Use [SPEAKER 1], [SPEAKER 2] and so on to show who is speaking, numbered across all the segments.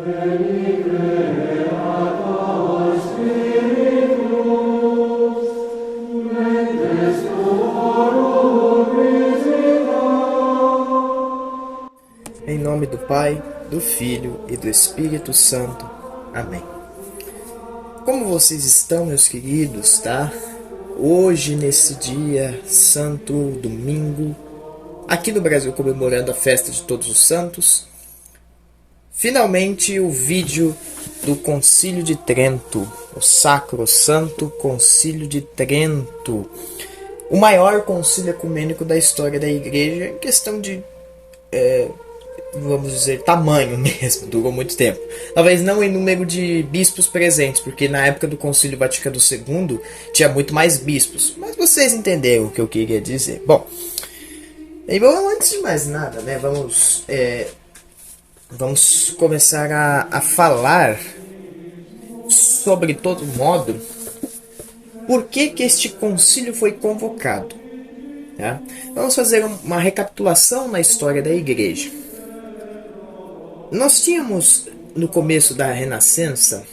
[SPEAKER 1] Em nome do Pai, do Filho e do Espírito Santo. Amém. Como vocês estão, meus queridos, tá? Hoje, nesse dia santo, domingo, aqui no Brasil comemorando a festa de Todos os Santos, finalmente o vídeo do Concílio de Trento, o Sacrosanto Concílio de Trento, o maior concílio ecumênico da história da Igreja, em questão de vamos dizer, tamanho mesmo, durou muito tempo. Talvez não em número de bispos presentes, porque na época do Concílio Vaticano II tinha muito mais bispos. Mas vocês entenderam o que eu queria dizer. Bom, antes de mais nada, né, vamos começar a falar sobre todo modo por que este concílio foi convocado. Tá? Vamos fazer uma recapitulação na história da Igreja. Nós tínhamos, no começo da Renascença,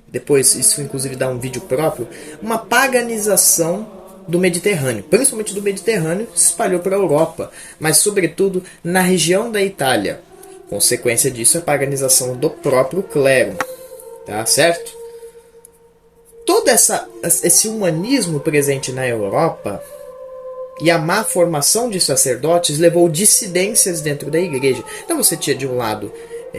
[SPEAKER 1] depois isso inclusive dá um vídeo próprio, uma paganização do Mediterrâneo, principalmente do Mediterrâneo, se espalhou para a Europa, mas sobretudo na região da Itália. Consequência disso é a paganização do próprio clero, tá certo? Todo esse humanismo presente na Europa e a má formação de sacerdotes levou dissidências dentro da igreja. Então você tinha de um lado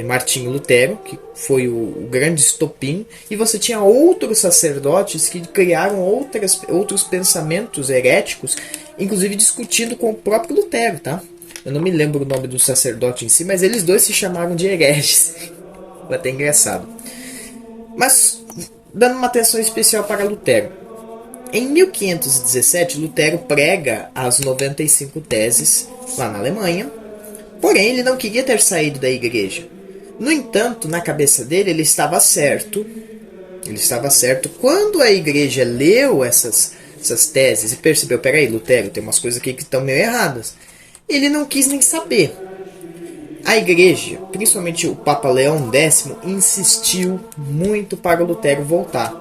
[SPEAKER 1] Martinho Lutero, que foi o grande estopim, e você tinha outros sacerdotes que criaram outros pensamentos heréticos, inclusive discutindo com o próprio Lutero, tá? Eu não me lembro o nome do sacerdote em si, mas eles dois se chamaram de hereges. Foi até engraçado. Mas, dando uma atenção especial para Lutero. Em 1517, Lutero prega as 95 teses lá na Alemanha, porém ele não queria ter saído da igreja. No entanto, na cabeça dele, ele estava certo. Ele estava certo quando a igreja leu essas teses e percebeu, peraí, Lutero, tem umas coisas aqui que estão meio erradas. Ele não quis nem saber. A igreja, principalmente o Papa Leão X, insistiu muito para o Lutero voltar.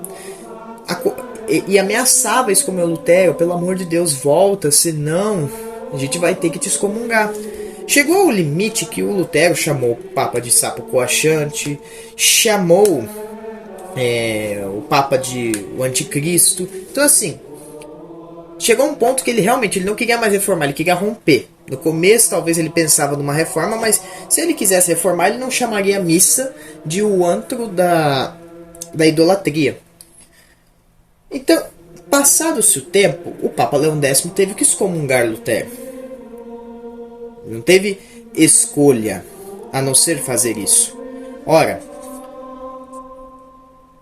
[SPEAKER 1] E ameaçava excomungou Lutero, pelo amor de Deus, volta, senão a gente vai ter que te excomungar. Chegou ao limite que o Lutero chamou o Papa de sapo coaxante, chamou o Papa de o Anticristo. Então assim, chegou um ponto que ele não queria mais reformar, ele queria romper. No começo talvez ele pensava numa reforma, mas se ele quisesse reformar, ele não chamaria a missa de o antro da idolatria. Então, passado-se o tempo, o Papa Leão X teve que excomungar Lutero. Não teve escolha a não ser fazer isso. Ora,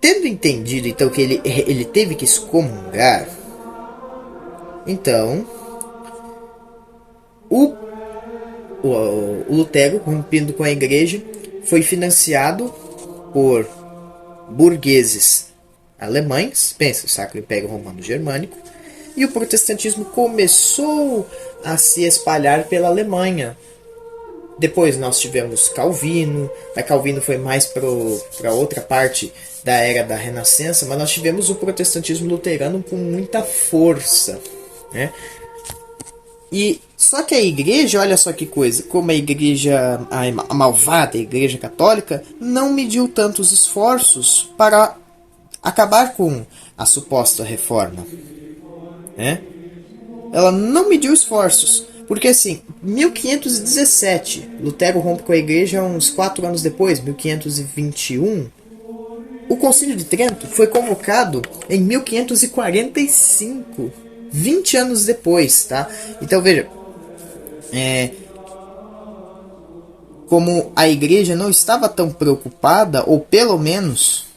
[SPEAKER 1] tendo entendido então que ele teve que excomungar, então o Lutero, rompendo com a igreja, foi financiado por burgueses alemães, pensa, o Sacro Império Romano Germânico, e o protestantismo começou a se espalhar pela Alemanha. Depois nós tivemos Calvino, mas Calvino foi mais para outra parte da era da Renascença, mas nós tivemos o protestantismo luterano com muita força, né? E só que a igreja, olha só que coisa, como a igreja, a malvada igreja católica, não mediu tantos esforços para acabar com a suposta reforma, né? Ela não mediu esforços, porque assim, 1517, Lutero rompe com a igreja uns 4 anos depois, 1521, o Concílio de Trento foi convocado em 1545, 20 anos depois, tá? Então veja, como a igreja não estava tão preocupada, ou pelo menos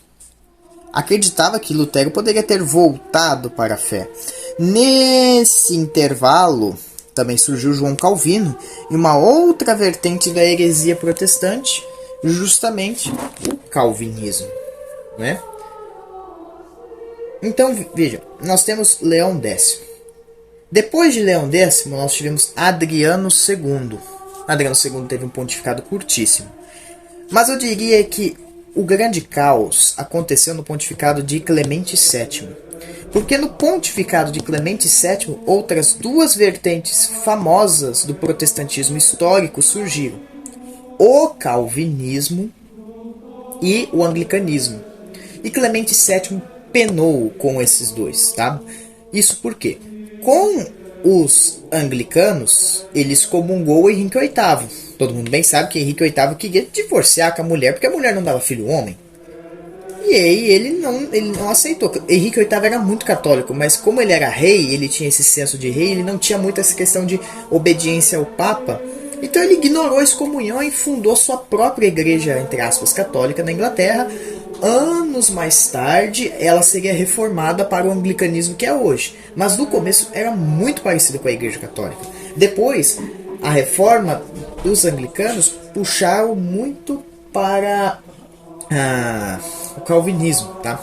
[SPEAKER 1] acreditava que Lutero poderia ter voltado para a fé. Nesse intervalo, também surgiu João Calvino e uma outra vertente da heresia protestante, justamente o calvinismo, né? Então, veja, nós temos Leão X. Depois de Leão X, nós tivemos Adriano II. Adriano II teve um pontificado curtíssimo. Mas eu diria que O grande caos aconteceu no pontificado de Clemente VII. Porque no pontificado de Clemente VII, outras duas vertentes famosas do protestantismo histórico surgiram: o calvinismo e o anglicanismo. E Clemente VII penou com esses dois, tá? Isso porque, com os anglicanos, ele excomungou Henrique VIII. Todo mundo bem sabe que Henrique VIII queria divorciar com a mulher, porque a mulher não dava filho homem. E aí ele não aceitou. Henrique VIII era muito católico, mas como ele era rei, ele tinha esse senso de rei, ele não tinha muito essa questão de obediência ao Papa. Então ele ignorou a excomunhão e fundou sua própria igreja, entre aspas, católica na Inglaterra. Anos mais tarde, ela seria reformada para o anglicanismo que é hoje. Mas no começo era muito parecido com a igreja católica. Depois, a reforma dos anglicanos puxaram muito para o calvinismo, tá?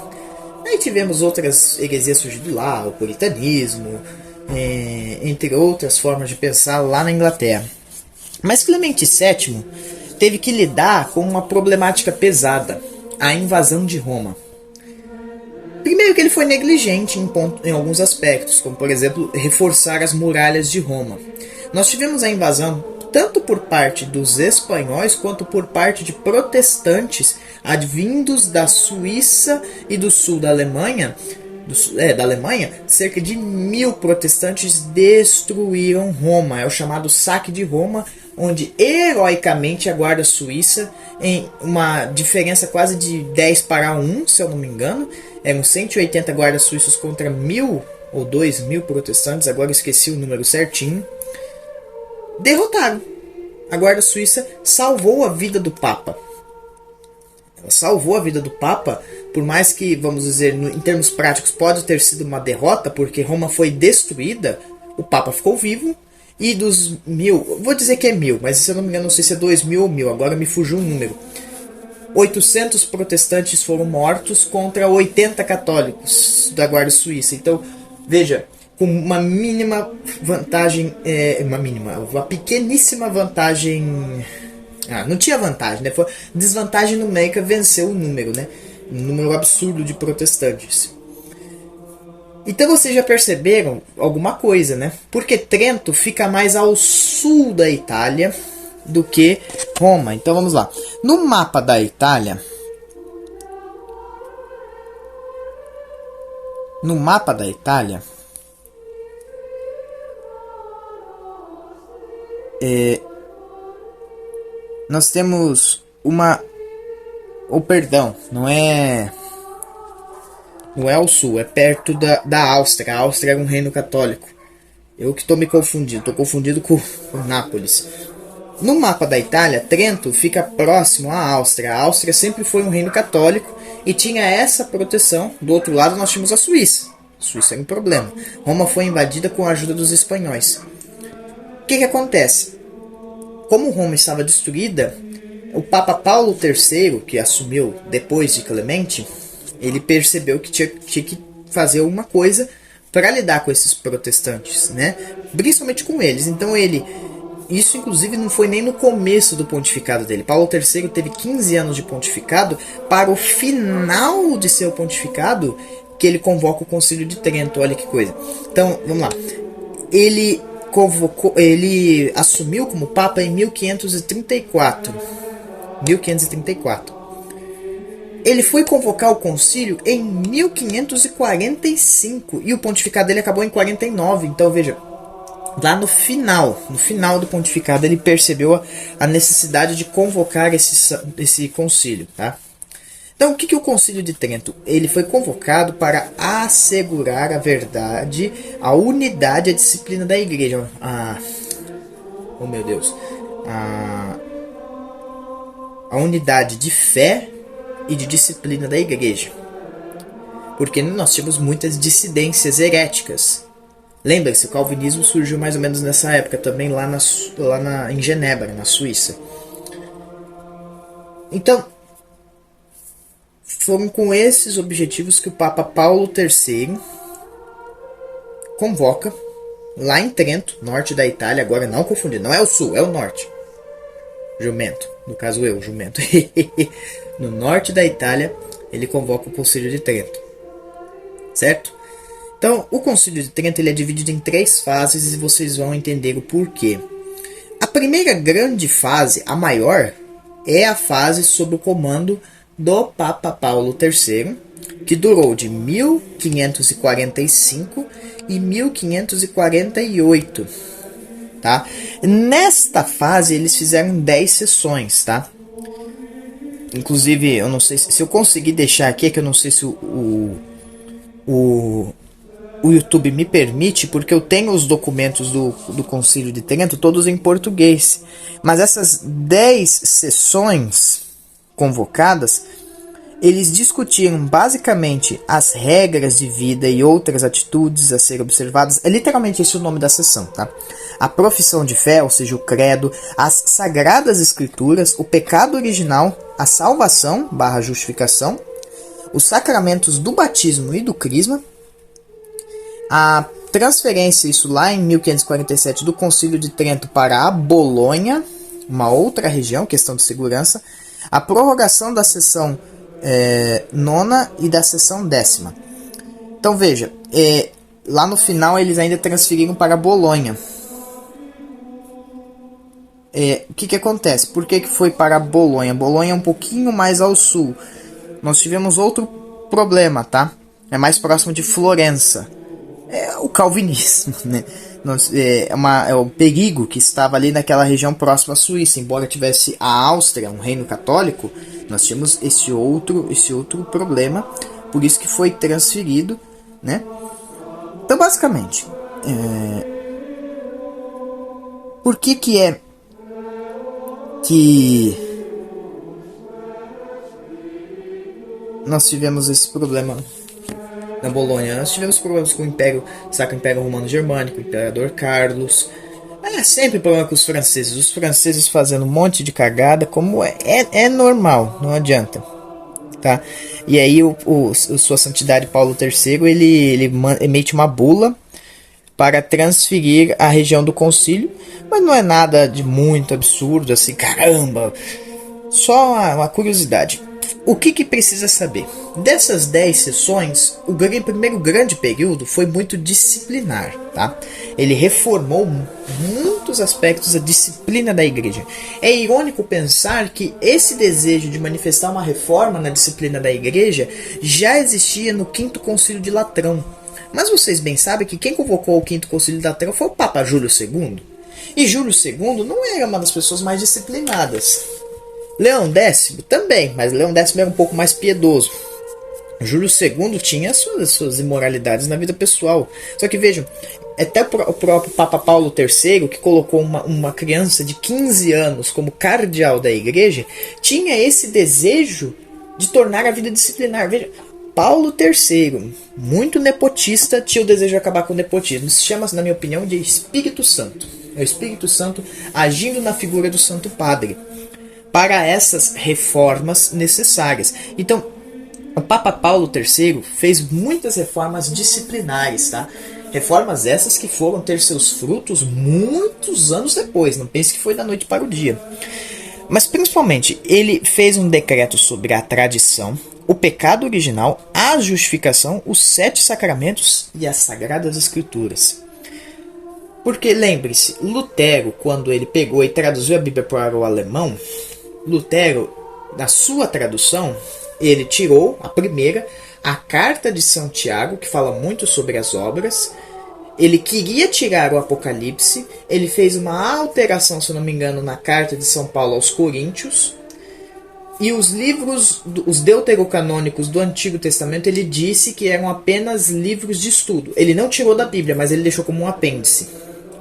[SPEAKER 1] Aí tivemos outras heresias surgindo lá, o puritanismo, entre outras formas de pensar lá na Inglaterra. Mas Clemente VII teve que lidar com uma problemática pesada: a invasão de Roma. Primeiro que ele foi negligente em alguns aspectos, como por exemplo reforçar as muralhas de Roma. Nós tivemos a invasão tanto por parte dos espanhóis quanto por parte de protestantes advindos da Suíça e do sul da Alemanha. Da Alemanha, cerca de 1000 protestantes destruíram Roma. É o chamado saque de Roma, onde heroicamente a guarda suíça, em uma diferença quase de 10 para 1, se eu não me engano, eram 180 guardas suíços contra 1000 ou 2000 protestantes, agora eu esqueci o número certinho, derrotaram. A guarda suíça salvou a vida do Papa. Ela salvou a vida do Papa, por mais que, vamos dizer, em termos práticos, pode ter sido uma derrota, porque Roma foi destruída, o Papa ficou vivo, e dos 1000, vou dizer que é 1000, mas se eu não me engano, não sei se é 2000 ou 1000, agora me fugiu um número. 800 protestantes foram mortos contra 80 católicos da guarda suíça. Então, veja, com uma mínima vantagem, uma pequeníssima vantagem. Não tinha vantagem, né? Foi desvantagem numérica, venceu o número, né? Um número absurdo de protestantes. Então vocês já perceberam alguma coisa, né? Porque Trento fica mais ao sul da Itália do que Roma. Então vamos lá. No mapa da Itália, nós temos uma... perdão, não é ao sul, é perto da Áustria. A Áustria era um reino católico. Eu que estou me confundindo, estou confundido com Nápoles. No mapa da Itália, Trento fica próximo à Áustria. A Áustria sempre foi um reino católico e tinha essa proteção. Do outro lado nós tínhamos a Suíça. A Suíça era um problema. Roma foi invadida com a ajuda dos espanhóis. O que acontece? Como Roma estava destruída, o Papa Paulo III, que assumiu depois de Clemente, ele percebeu que tinha que fazer alguma coisa para lidar com esses protestantes, né? Principalmente com eles. Então isso inclusive não foi nem no começo do pontificado dele. Paulo III teve 15 anos de pontificado. Para o final de seu pontificado, que ele convoca o Concílio de Trento. Olha que coisa. Então, vamos lá. Ele assumiu como Papa em 1534. Ele foi convocar o concílio em 1545 e o pontificado dele acabou em 49. Então veja, lá no final do pontificado ele percebeu a necessidade de convocar esse concílio, tá? Então o que o Concílio de Trento? Ele foi convocado para assegurar a verdade, a unidade e a disciplina da igreja. Oh meu Deus! A unidade de fé e de disciplina da igreja. Porque nós tínhamos muitas dissidências heréticas. Lembre-se, o calvinismo surgiu mais ou menos nessa época também lá em Genebra, na Suíça. Então, foram com esses objetivos que o Papa Paulo III convoca lá em Trento, norte da Itália, agora não confundir, não é o sul, é o norte. jumento, no caso eu, jumento, no norte da Itália, ele convoca o Concílio de Trento, certo? Então, o Concílio de Trento ele é dividido em 3 fases e vocês vão entender o porquê. A primeira grande fase, a maior, é a fase sob o comando do Papa Paulo III, que durou de 1545 e 1548, tá? Nesta fase eles fizeram 10 sessões, tá? Inclusive, eu não sei se eu conseguir deixar aqui, é que eu não sei se o YouTube me permite, porque eu tenho os documentos do Concílio de Trento todos em português. Mas essas 10 sessões convocadas, eles discutiram basicamente as regras de vida e outras atitudes a serem observadas. É literalmente esse o nome da sessão, tá? A profissão de fé, ou seja, o credo, as sagradas escrituras, o pecado original, a salvação / justificação, os sacramentos do batismo e do crisma, a transferência, isso lá em 1547, do Concílio de Trento para a Bolonha, uma outra região, questão de segurança, a prorrogação da sessão nona e da sessão 10ª. Então veja, lá no final eles ainda transferiram para a Bolonha. O que acontece? Por que foi para a Bolonha? Bolonha é um pouquinho mais ao sul. Nós tivemos outro problema, tá? É mais próximo de Florença. É o calvinismo, né? É o perigo que estava ali naquela região próxima à Suíça. Embora tivesse a Áustria, um reino católico, nós tínhamos esse outro problema. Por isso que foi transferido, né? Então, basicamente, por que é que nós tivemos esse problema na Bolonha? Nós tivemos problemas com o Sacro Império Romano Germânico, o Imperador Carlos. Sempre problema com os franceses fazendo um monte de cagada, como é normal, não adianta, tá? E aí Sua Santidade Paulo III, ele emite uma bula para transferir a região do concílio, mas não é nada de muito absurdo, assim, caramba, só uma curiosidade. O que precisa saber? Dessas 10 sessões, o primeiro grande período foi muito disciplinar, tá? Ele reformou muitos aspectos da disciplina da igreja. É irônico pensar que esse desejo de manifestar uma reforma na disciplina da igreja já existia no Quinto Concílio de Latrão. Mas vocês bem sabem que quem convocou o Quinto Concílio de Latrão foi o Papa Júlio II. E Júlio II não era uma das pessoas mais disciplinadas. Leão X também, mas Leão X era um pouco mais piedoso. Júlio II tinha suas imoralidades na vida pessoal. Só que vejam, até o próprio Papa Paulo III, que colocou uma criança de 15 anos como cardeal da igreja, tinha esse desejo de tornar a vida disciplinar. Veja, Paulo III, muito nepotista, tinha o desejo de acabar com o nepotismo. Isso se chama, na minha opinião, de Espírito Santo. É o Espírito Santo agindo na figura do Santo Padre para essas reformas necessárias. Então, o Papa Paulo III fez muitas reformas disciplinares, tá? Reformas essas que foram ter seus frutos muitos anos depois. Não pense que foi da noite para o dia. Mas, principalmente, ele fez um decreto sobre a tradição, o pecado original, a justificação, os 7 sacramentos e as sagradas escrituras. Porque, lembre-se, Lutero, quando ele pegou e traduziu a Bíblia para o alemão, Lutero, na sua tradução, ele tirou a primeira, a Carta de Santiago, que fala muito sobre as obras. Ele queria tirar o Apocalipse, ele fez uma alteração, se não me engano, na Carta de São Paulo aos Coríntios. E os livros, os deuterocanônicos do Antigo Testamento, ele disse que eram apenas livros de estudo. Ele não tirou da Bíblia, mas ele deixou como um apêndice,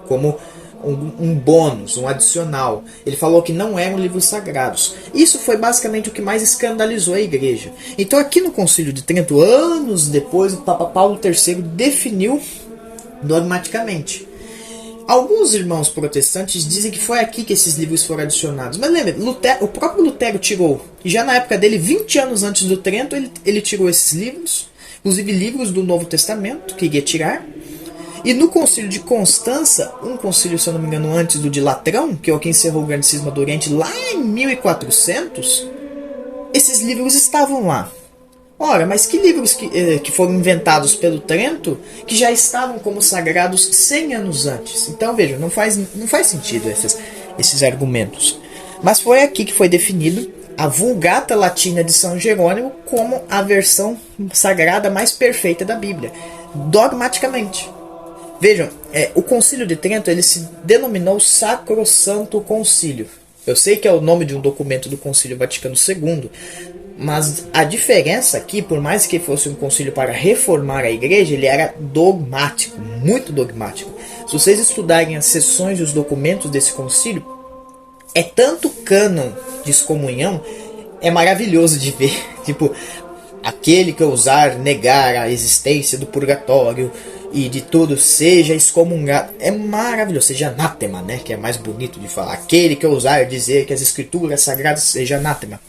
[SPEAKER 1] como um bônus, um adicional. Ele falou que não eram livros sagrados. Isso foi basicamente o que mais escandalizou a igreja. Então aqui no Concílio de Trento, anos depois, o Papa Paulo III definiu dogmaticamente. Alguns irmãos protestantes dizem que foi aqui que esses livros foram adicionados. Mas lembre, o próprio Lutero tirou. E já na época dele, 20 anos antes do Trento, ele tirou esses livros. Inclusive livros do Novo Testamento, que ia tirar. E no concílio de Constança, um concílio, se eu não me engano, antes do de Latrão, que é o que encerrou o grande cisma do Oriente lá em 1400, esses livros estavam lá. Ora, mas que livros que foram inventados pelo Trento que já estavam como sagrados 100 anos antes? Então vejam, não faz sentido esses argumentos. Mas foi aqui que foi definido a Vulgata Latina de São Jerônimo como a versão sagrada mais perfeita da Bíblia, dogmaticamente. Vejam, o Concílio de Trento ele se denominou Sacrosanto Concílio. Eu sei que é o nome de um documento do Concílio Vaticano II, mas a diferença aqui, por mais que fosse um concílio para reformar a igreja, ele era dogmático, muito dogmático. Se vocês estudarem as sessões e os documentos desse concílio, é tanto cânon de excomunhão, é maravilhoso de ver. Tipo, aquele que ousar negar a existência do purgatório e de tudo seja excomungado. É maravilhoso, seja anátema, né? Que é mais bonito de falar. Aquele que ousar dizer que as escrituras sagradas seja anátema.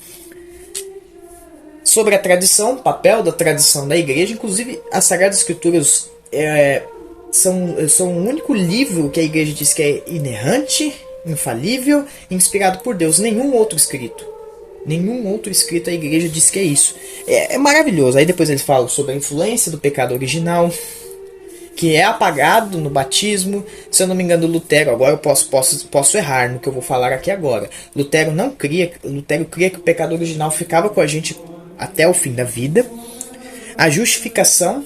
[SPEAKER 1] Sobre a tradição, o papel da tradição da igreja, inclusive as Sagradas Escrituras são o único livro que a igreja diz que é inerrante, infalível, inspirado por Deus. Nenhum outro escrito a igreja diz que é isso. É maravilhoso. Aí depois eles falam sobre a influência do pecado original, que é apagado no batismo. Se eu não me engano, Lutero, agora eu posso errar no que eu vou falar aqui agora. Lutero cria que o pecado original ficava com a gente até o fim da vida. A justificação,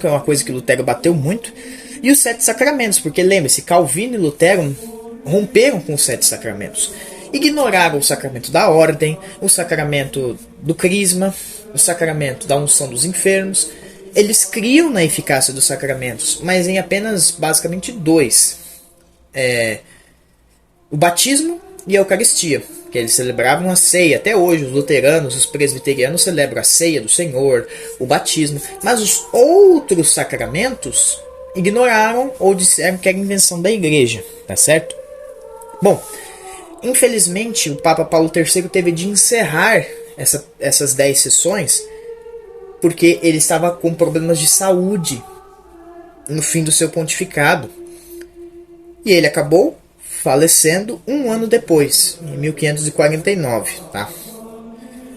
[SPEAKER 1] que é uma coisa que Lutero bateu muito. E os 7 sacramentos, porque lembre-se, Calvino e Lutero romperam com os 7 sacramentos. Ignoraram o sacramento da ordem, o sacramento do crisma, o sacramento da unção dos enfermos. Eles criam na eficácia dos sacramentos, mas em apenas basicamente 2. O batismo e a Eucaristia, que eles celebravam a ceia. Até hoje os luteranos, os presbiterianos celebram a ceia do Senhor, o batismo. Mas os outros sacramentos ignoraram ou disseram que era invenção da igreja, tá certo? Bom, infelizmente o Papa Paulo III teve de encerrar essas 10 sessões porque ele estava com problemas de saúde no fim do seu pontificado. E ele acabou falecendo um ano depois, em 1549. Tá?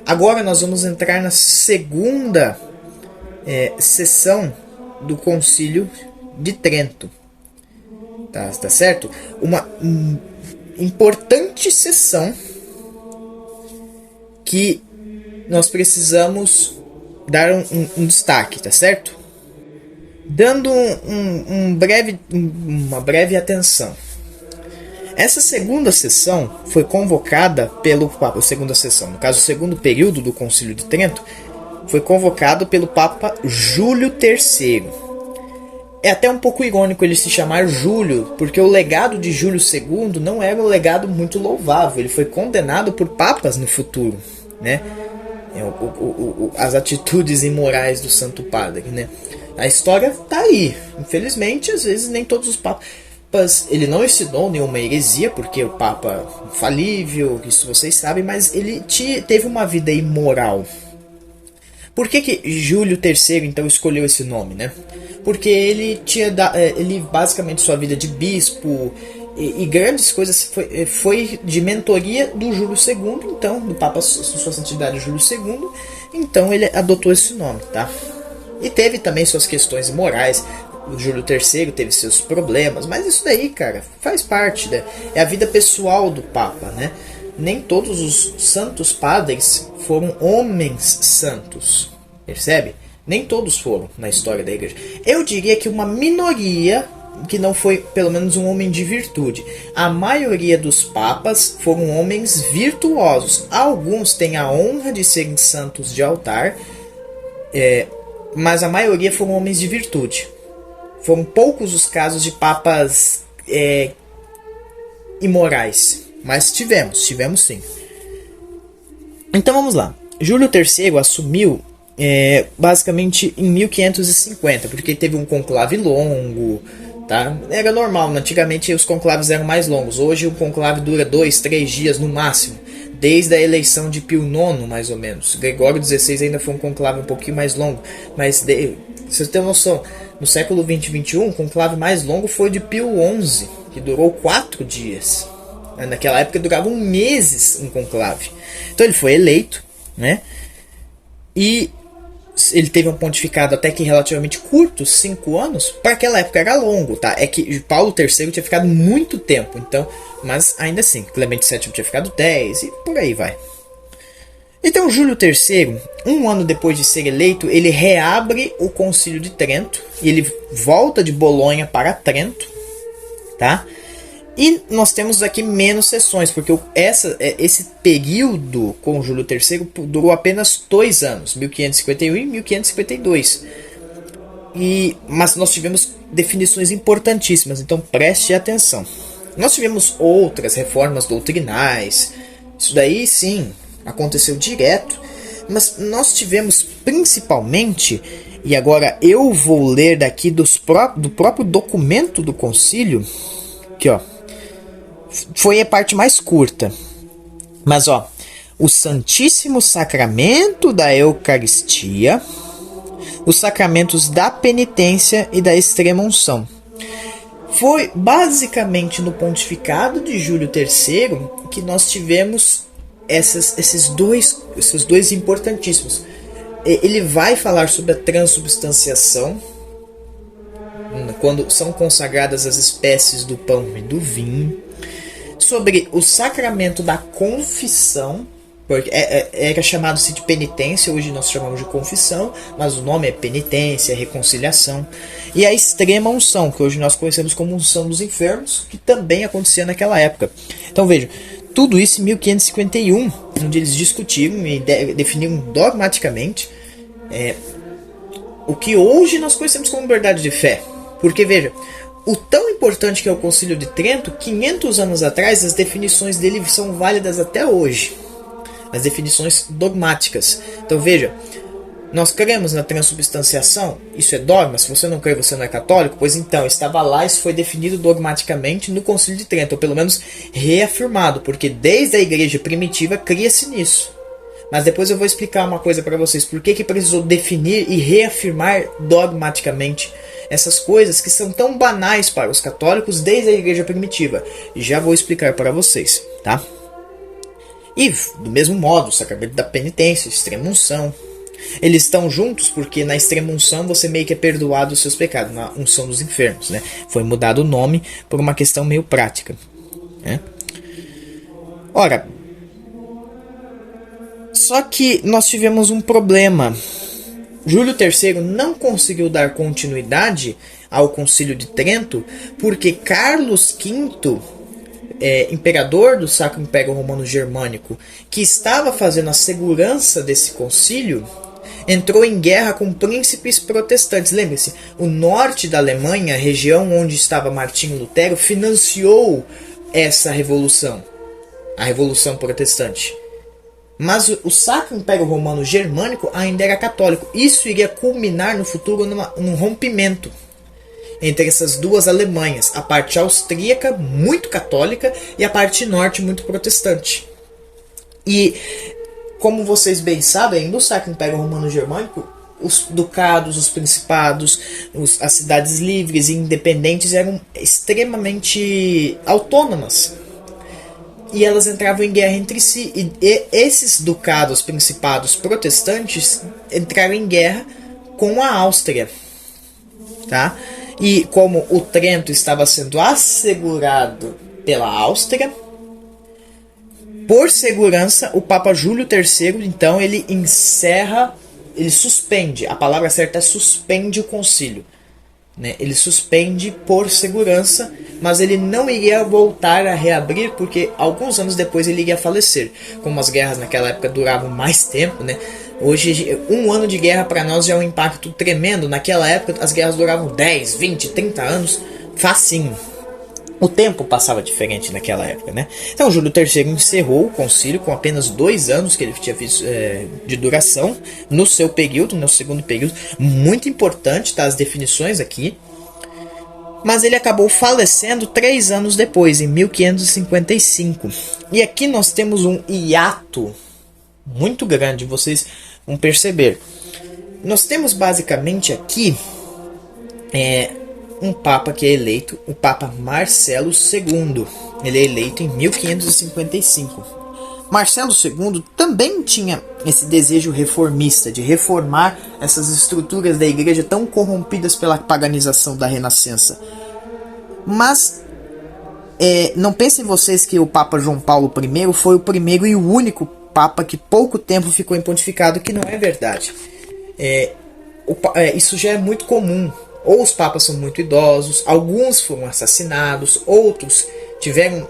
[SPEAKER 1] Agora nós vamos entrar na segunda sessão do Concílio de Trento. Tá certo? Uma importante sessão que nós precisamos dar um destaque, tá certo? Dando uma breve atenção. Essa segunda sessão foi convocada pelo Papa, segunda sessão, no caso o segundo período do Concílio de Trento, foi convocado pelo Papa Júlio III. É até um pouco irônico ele se chamar Júlio, porque o legado de Júlio II não era um legado muito louvável. Ele foi condenado por papas no futuro, né? As atitudes imorais do Santo Padre, né? A história tá aí. Infelizmente, às vezes nem todos os papas, ele não ensinou nenhuma heresia, porque o Papa infalível, isso vocês sabem, mas ele teve uma vida imoral. Por que Júlio III então escolheu esse nome, né? Porque ele ele basicamente sua vida de bispo e grandes coisas foi de mentoria do Júlio II, então do Papa Sua Santidade Júlio II, então ele adotou esse nome, tá? E teve também suas questões morais. O Júlio III teve seus problemas, mas isso daí, cara, faz parte, né? É a vida pessoal do Papa, né? Nem todos os santos padres foram homens santos, percebe? Nem todos foram na história da igreja. Eu diria que uma minoria que não foi pelo menos um homem de virtude. A maioria dos papas foram homens virtuosos. Alguns têm a honra de serem santos de altar, mas a maioria foram homens de virtude. Foram poucos os casos de papas imorais, mas tivemos sim. Então vamos lá. Júlio III assumiu basicamente em 1550, porque teve um conclave longo, tá? Era normal, antigamente os conclaves eram mais longos. Hoje o conclave dura 2-3 dias no máximo, desde a eleição de Pio IX, mais ou menos. Gregório XVI ainda foi um conclave um pouquinho mais longo, mas você tem noção, No século 20 e 21, o conclave mais longo foi de Pio XI, que durou 4 dias. Naquela época duravam meses um conclave. Então ele foi eleito, né? E ele teve um pontificado até que relativamente curto, 5 anos. Para aquela época era longo, tá? É que Paulo III tinha ficado muito tempo, então, mas ainda assim, Clemente VII tinha ficado 10 e por aí vai. Então Júlio III, um ano depois de ser eleito, ele reabre o Concílio de Trento e ele volta de Bolonha para Trento, tá? E nós temos aqui menos sessões, porque esse período com Júlio III durou apenas 2 anos, 1551 e 1552. Mas nós tivemos definições importantíssimas, então preste atenção. Nós tivemos outras reformas doutrinais, isso daí sim, aconteceu direto, mas nós tivemos principalmente, e agora eu vou ler daqui do próprio documento do concílio, aqui ó, foi a parte mais curta, mas ó, o Santíssimo Sacramento da Eucaristia, os sacramentos da penitência e da extrema-unção. Foi basicamente no pontificado de Júlio III que nós tivemos esses dois importantíssimos. Ele vai falar sobre a transubstanciação, quando são consagradas as espécies do pão e do vinho, sobre o sacramento da confissão, porque era chamado-se de penitência, hoje nós chamamos de confissão, mas o nome é penitência, reconciliação, e a extrema unção, que hoje nós conhecemos como unção dos enfermos, que também acontecia naquela época. Então veja, tudo isso em 1551, onde eles discutiram e definiram dogmaticamente o que hoje nós conhecemos como verdade de fé. Porque veja, o tão importante que é o Concílio de Trento, 500 anos atrás, as definições dele são válidas até hoje. As definições dogmáticas. Então veja, nós cremos na transubstanciação, isso é dogma, se você não crê, você não é católico, pois então, estava lá, isso foi definido dogmaticamente no Concílio de Trento, ou pelo menos reafirmado, porque desde a igreja primitiva cria-se nisso. Mas depois eu vou explicar uma coisa para vocês, por que precisou definir e reafirmar dogmaticamente essas coisas que são tão banais para os católicos desde a igreja primitiva. E já vou explicar para vocês, tá? E, do mesmo modo, o sacramento da penitência, extrema-unção, eles estão juntos porque na extrema-unção você meio que é perdoado os seus pecados, na unção dos enfermos, né? Foi mudado o nome por uma questão meio prática, né? Ora, só que nós tivemos um problema. Júlio III não conseguiu dar continuidade ao Concílio de Trento porque Carlos V, imperador do Sacro Império Romano Germânico, que estava fazendo a segurança desse concílio, entrou em guerra com príncipes protestantes. Lembre-se, o norte da Alemanha, a região onde estava Martinho Lutero, financiou essa revolução, a Revolução Protestante. Mas o Sacro Império Romano Germânico ainda era católico. Isso iria culminar no futuro num rompimento entre essas duas Alemanhas. A parte austríaca, muito católica, e a parte norte, muito protestante. E, como vocês bem sabem, no Sacro Império Romano Germânico, os ducados, os principados, as cidades livres e independentes eram extremamente autônomas. E elas entravam em guerra entre si. E esses ducados, principados protestantes entraram em guerra com a Áustria. Tá? E como o Trento estava sendo assegurado pela Áustria, por segurança, o Papa Júlio III, então, ele suspende, a palavra certa é suspende o concílio. Né? Ele suspende por segurança, mas ele não iria voltar a reabrir porque alguns anos depois ele iria falecer. Como as guerras naquela época duravam mais tempo, né? Hoje, um ano de guerra para nós já é um impacto tremendo. Naquela época as guerras duravam 10, 20, 30 anos, facinho. O tempo passava diferente naquela época, né? Então Júlio III encerrou o concílio com apenas 2 anos que ele tinha visto, de duração no seu período, no segundo período. Muito importante, tá? As definições aqui. Mas ele acabou falecendo 3 anos depois, em 1555. E aqui nós temos um hiato muito grande, vocês vão perceber. Nós temos basicamente aqui é um papa que é eleito, o Papa Marcelo II. Ele é eleito em 1555. Marcelo II também tinha esse desejo reformista de reformar essas estruturas da igreja tão corrompidas pela paganização da Renascença. Mas não pensem vocês que o Papa João Paulo I foi o primeiro e o único Papa que pouco tempo ficou em pontificado, que não é verdade. Isso já é muito comum. Ou os papas são muito idosos, alguns foram assassinados, outros tiveram,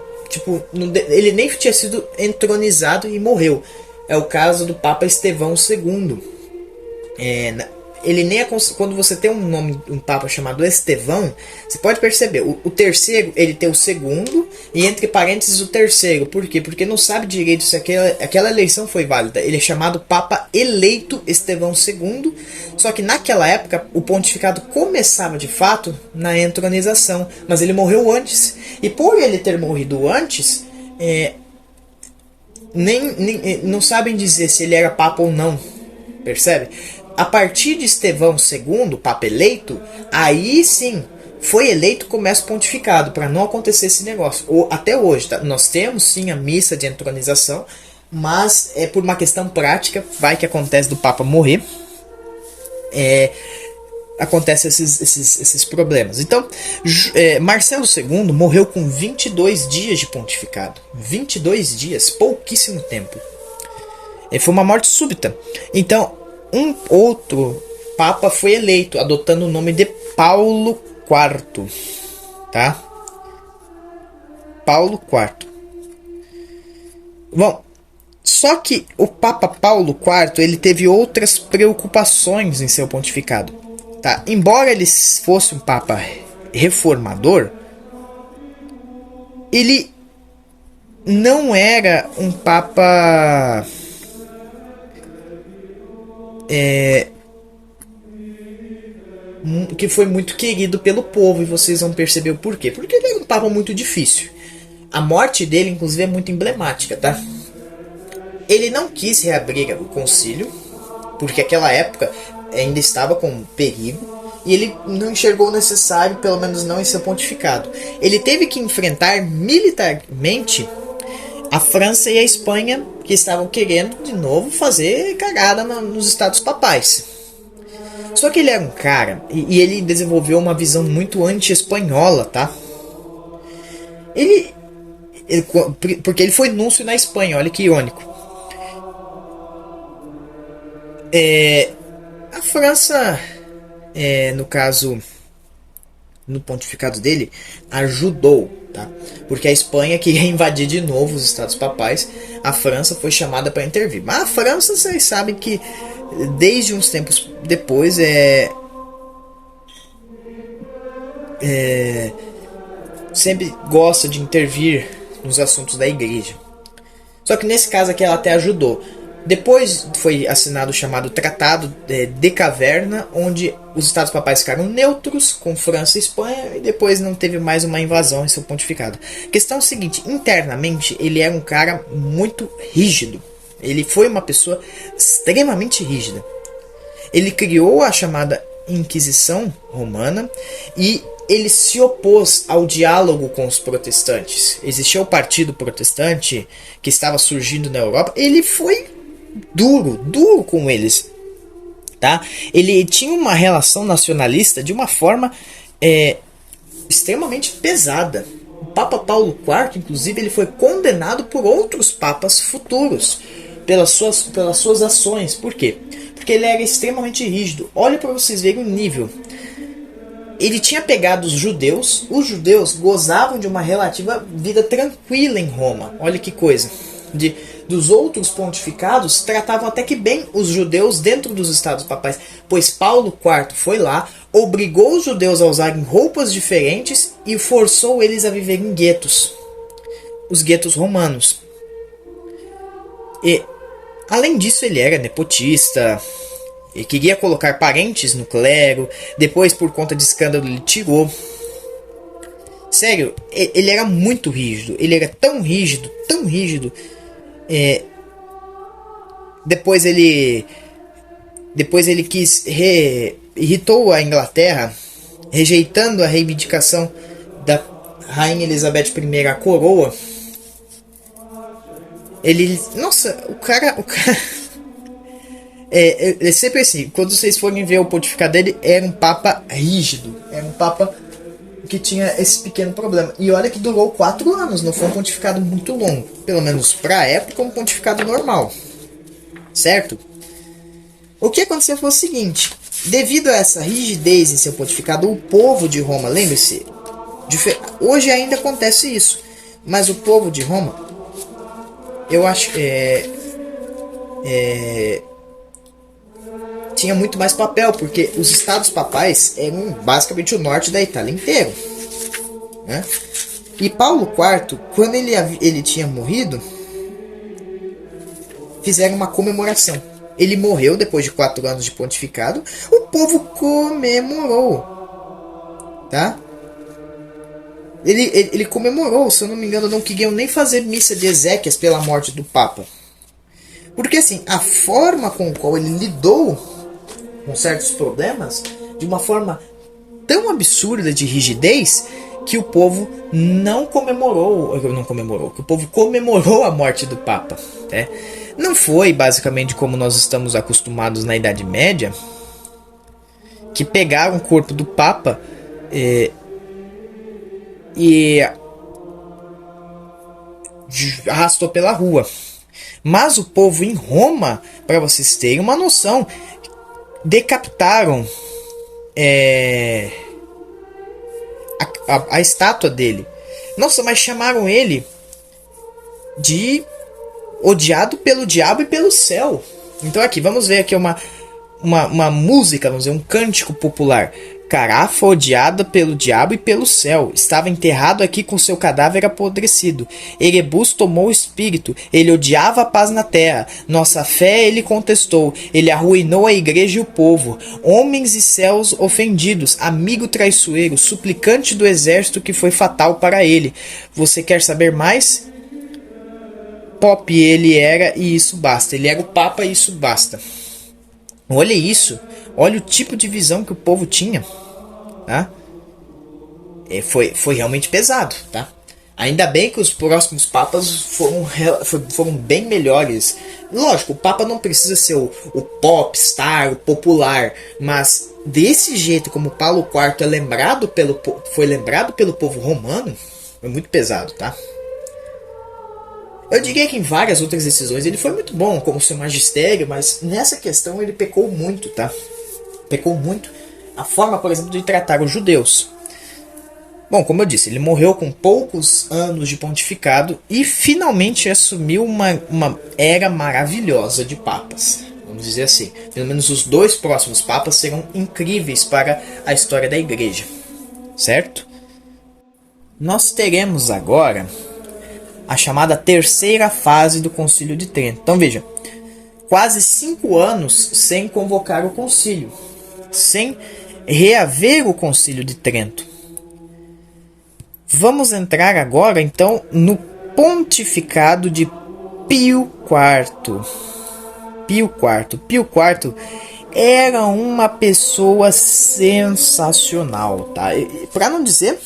[SPEAKER 1] ele nem tinha sido entronizado e morreu. É o caso do Papa Estevão II. Ele nem quando você tem um papa chamado Estevão, você pode perceber, o terceiro ele tem o segundo e entre parênteses o terceiro. Por quê? Porque não sabe direito se aquela eleição foi válida. Ele é chamado Papa Eleito Estevão II, só que naquela época o pontificado começava de fato na entronização, mas ele morreu antes. E por ele ter morrido antes, não sabem dizer se ele era papa ou não, percebe? A partir de Estevão II, Papa eleito, aí sim, foi eleito, começa o pontificado, para não acontecer esse negócio. Até hoje, tá? Nós temos sim a missa de entronização, mas é por uma questão prática, vai que acontece do Papa morrer, acontece esses problemas. Então, Marcelo II morreu com 22 dias de pontificado. 22 dias, pouquíssimo tempo. Foi uma morte súbita. Então, um outro papa foi eleito, adotando o nome de Paulo IV, tá? Paulo IV. Bom, só que o Papa Paulo IV, ele teve outras preocupações em seu pontificado, tá? Embora ele fosse um papa reformador, ele não era um papa que foi muito querido pelo povo, e vocês vão perceber o porquê. Porque ele era um papa muito difícil. A morte dele, inclusive, é muito emblemática, tá? Ele não quis reabrir o concílio, porque aquela época ainda estava com perigo, e ele não enxergou necessário, pelo menos não em seu pontificado. Ele teve que enfrentar militarmente a França e a Espanha, que estavam querendo de novo fazer cagada nos estados papais. Só que ele era um cara, e ele desenvolveu uma visão muito anti-espanhola, tá? Porque ele foi núncio na Espanha, olha que irônico. A França, no caso, no pontificado dele, ajudou, tá? Porque a Espanha queria invadir de novo os estados papais, a França foi chamada para intervir. Mas a França, vocês sabem que desde uns tempos depois sempre gosta de intervir nos assuntos da igreja. Só que nesse caso aqui ela até ajudou. Depois foi assinado o chamado Tratado de Caverna, onde os estados papais ficaram neutros com França e Espanha, e depois não teve mais uma invasão em seu pontificado. A questão é o seguinte: internamente ele era um cara muito rígido. Ele foi uma pessoa extremamente rígida. Ele criou a chamada Inquisição Romana e ele se opôs ao diálogo com os protestantes. Existia o Partido Protestante que estava surgindo na Europa. Ele foi duro com eles, tá? Ele tinha uma relação nacionalista de uma forma extremamente pesada. O Papa Paulo IV, inclusive, ele foi condenado por outros papas futuros pelas suas ações. Por quê? Porque ele era extremamente rígido. Olha para vocês verem o nível. Ele tinha pegado os judeus gozavam de uma relativa vida tranquila em Roma. Olha que coisa. Dos outros pontificados tratavam até que bem os judeus dentro dos estados papais, pois Paulo IV foi lá, obrigou os judeus a usarem roupas diferentes e forçou eles a viver em guetos, os guetos romanos. E além disso, ele era nepotista, e queria colocar parentes no clero. Depois, por conta de escândalo, ele tirou. Sério, ele era muito rígido. Ele era tão rígido, tão rígido. Depois ele irritou a Inglaterra rejeitando a reivindicação da Rainha Elizabeth I à coroa, ele... Nossa, o cara é sempre assim, quando vocês forem ver o pontificado dele, era um papa rígido, era um papa que tinha esse pequeno problema. E olha que durou 4 anos, não foi um pontificado muito longo, pelo menos para a época, um pontificado normal, certo? O que aconteceu foi o seguinte: devido a essa rigidez em seu pontificado, o povo de Roma, lembre-se, hoje ainda acontece isso, mas o povo de Roma, eu acho, tinha muito mais papel, porque os estados papais eram basicamente o norte da Itália inteiro, né? E Paulo IV, quando ele tinha morrido, fizeram uma comemoração. Ele morreu depois de 4 anos de pontificado, o povo comemorou, tá? Ele comemorou, se eu não me engano, não queriam nem fazer missa de exéquias pela morte do Papa. Porque assim, a forma com a qual ele lidou com certos problemas, de uma forma tão absurda de rigidez, que o povo não comemorou, que o povo comemorou a morte do Papa, né? Não foi basicamente como nós estamos acostumados na Idade Média, que pegaram o corpo do Papa e arrastou pela rua. Mas o povo em Roma, para vocês terem uma noção, decapitaram a estátua dele. Nossa, mas chamaram ele de odiado pelo diabo e pelo céu. Então aqui, vamos ver aqui uma música, vamos dizer, um cântico popular. Carafa, odiada pelo diabo e pelo céu, estava enterrado aqui com seu cadáver apodrecido. Erebus tomou o espírito, ele odiava a paz na terra, nossa fé ele contestou, ele arruinou a igreja e o povo, homens e céus ofendidos, amigo traiçoeiro, suplicante do exército que foi fatal para ele. Você quer saber mais? Pop ele era e isso basta, ele era o Papa e isso basta. Olha isso, olha o tipo de visão que o povo tinha, tá? Foi realmente pesado, tá? Ainda bem que os próximos papas foram bem melhores. Lógico, o papa não precisa ser o popstar, o popular, mas desse jeito como Paulo IV foi lembrado pelo povo romano, foi muito pesado, tá? Eu diria que em várias outras decisões ele foi muito bom, como seu magistério, mas nessa questão ele pecou muito, tá? Pecou muito a forma, por exemplo, de tratar os judeus. Bom, como eu disse, ele morreu com poucos anos de pontificado e finalmente assumiu uma era maravilhosa de papas. Vamos dizer assim, pelo menos os 2 próximos papas serão incríveis para a história da igreja, certo? Nós teremos agora a chamada terceira fase do Concílio de Trento. Então veja, quase 5 anos sem convocar o concílio, sem reaver o Concílio de Trento. Vamos entrar agora então no pontificado de Pio IV. Pio IV era uma pessoa sensacional, tá? Para não dizer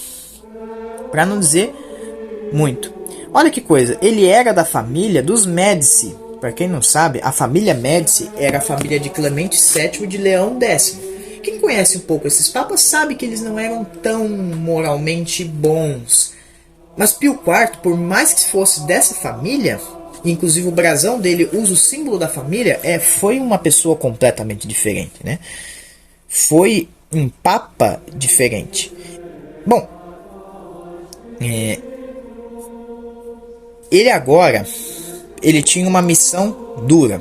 [SPEAKER 1] muito. Olha que coisa, ele era da família dos Médici. Para quem não sabe, a família Médici era a família de Clemente VII e de Leão X. Quem conhece um pouco esses papas sabe que eles não eram tão moralmente bons. Mas Pio IV, por mais que fosse dessa família, inclusive o brasão dele usa o símbolo da família, foi uma pessoa completamente diferente, né? Foi um papa diferente. Bom, ele tinha uma missão dura.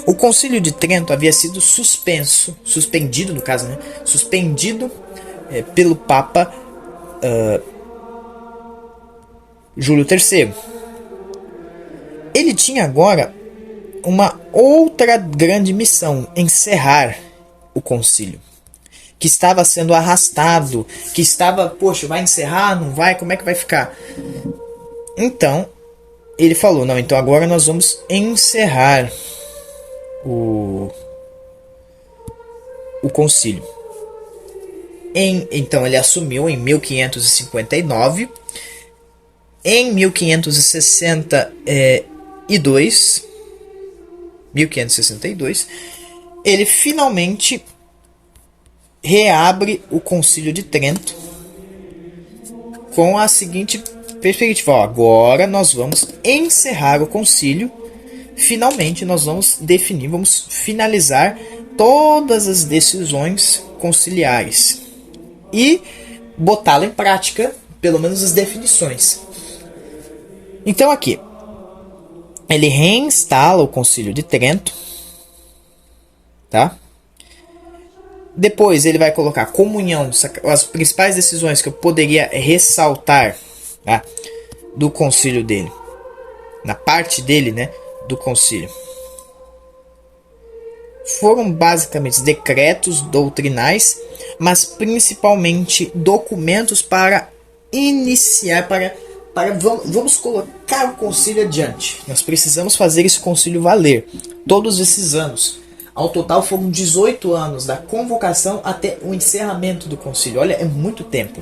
[SPEAKER 1] O Concílio de Trento havia sido suspendido no caso, né? Suspendido pelo Papa Júlio III. Ele tinha agora uma outra grande missão: encerrar o concílio, que estava sendo arrastado, que estava, poxa, vai encerrar, não vai, como é que vai ficar? Então, ele falou, não, então agora nós vamos encerrar o concílio. Então ele assumiu em 1559. Em 1562, ele finalmente reabre o Concílio de Trento com a seguinte perspectiva: ó, agora nós vamos encerrar o concílio, finalmente nós vamos definir, vamos finalizar todas as decisões conciliares e botá-la em prática, pelo menos as definições. Então aqui, ele reinstala o Concílio de Trento, tá? Depois ele vai colocar comunhão, as principais decisões que eu poderia ressaltar, tá, do concílio dele, na parte dele, né, do concílio. Foram basicamente decretos doutrinais, mas principalmente documentos para iniciar, vamos colocar o concílio adiante. Nós precisamos fazer esse concílio valer todos esses anos. Ao total foram 18 anos da convocação até o encerramento do concílio. Olha, é muito tempo,